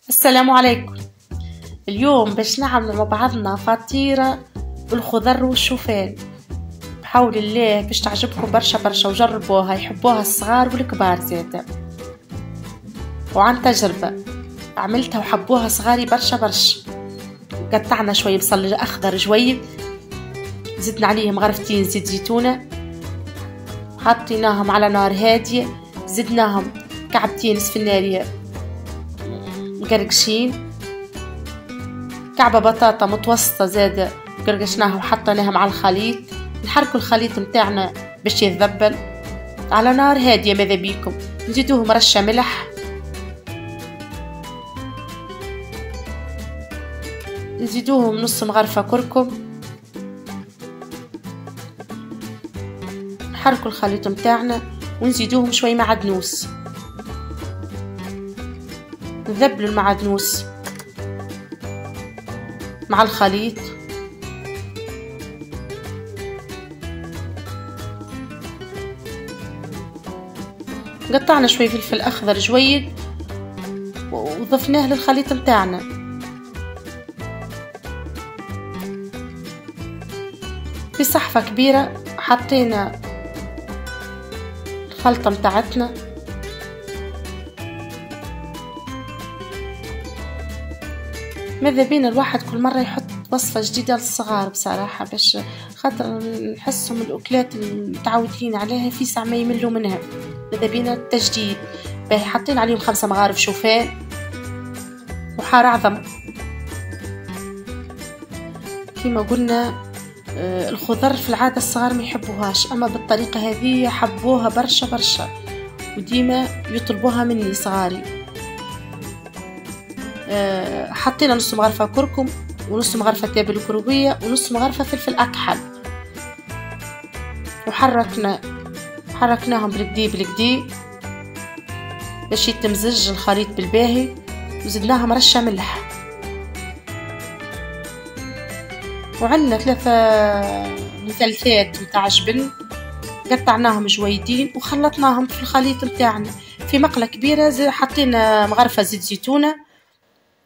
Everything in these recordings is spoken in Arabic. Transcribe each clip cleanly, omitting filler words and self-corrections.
السلام عليكم. اليوم باش نعمل مع بعضنا فطيرة بالخضر والشوفان بحول الله، باش تعجبكم برشا برشا وجربوها، يحبوها الصغار والكبار زادا. وعن تجربة عملتها وحبوها صغاري برشا برشا. قطعنا شوية بصل أخضر جويد، زدنا عليهم غرفتين زيت زيتونة، حطيناهم على نار هادية، زدناهم كعبتين سفنارية مقرقشين، كعبة بطاطا متوسطة زادة قرقشناها وحطيناهم على الخليط. نحركوا الخليط متاعنا باش يتذبل على نار هادية ماذا بيكم. نزيدوهم رشة ملح، نزيدوهم نص مغرفة كركم، نحركوا الخليط متاعنا ونزيدوهم شوي معدنوس، نذبلوا المعدنوس مع الخليط. قطعنا شوي فلفل اخضر جويد وضفناه للخليط متاعنا. في صحفة كبيرة حطينا الخلطة متاعتنا، ماذا بينا الواحد كل مرة يحط وصفة جديدة للصغار بصراحة، باش خاطر نحسهم الأكلات المتعودين عليها في ساعة ما يملوا منها. ماذا بينا التجديد. باهي حطينا عليهم 5 مغارف شوفان وحار عظم. كما قلنا الخضر في العادة الصغار ما يحبوهاش، أما بالطريقة هذه حبوها برشا برشا وديما يطلبوها مني صغاري. حطينا نص مغرفة كركم ونص مغرفة توابل كروبية ونص مغرفة فلفل أكحل، حركناهم بالكدي باش يتمزج الخليط بالباهي، وزدناهم رشة ملح. وعندنا 3 مثلثات متاع جبن قطعناهم جويدين وخلطناهم في الخليط متاعنا. في مقلة كبيرة حطينا مغرفة زيت زيتونة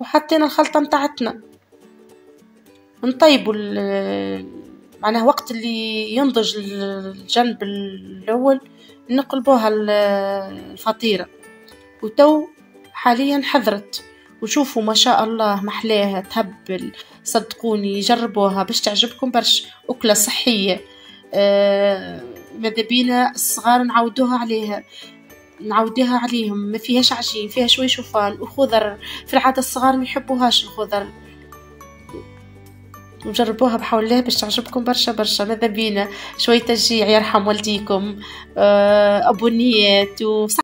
وحطينا الخلطة متاعتنا. نطيبوا معناها وقت اللي ينضج الجنب الأول نقلبوها الفطيرة. وتو حاليا حضرت، وشوفوا ما شاء الله محلاها تهبل. صدقوني جربوها باش تعجبكم برشا، أكلة صحية. ماذا بينا الصغار نعودوها عليهم، ما فيهاش عجين، فيها شوي شوفان وخضر. في العادة الصغار ما يحبوهاش الخضر، وجربوها بحول الله باش تعجبكم برشا برشا. ماذا بينا شوي تشجيع يرحم والديكم، أبونيات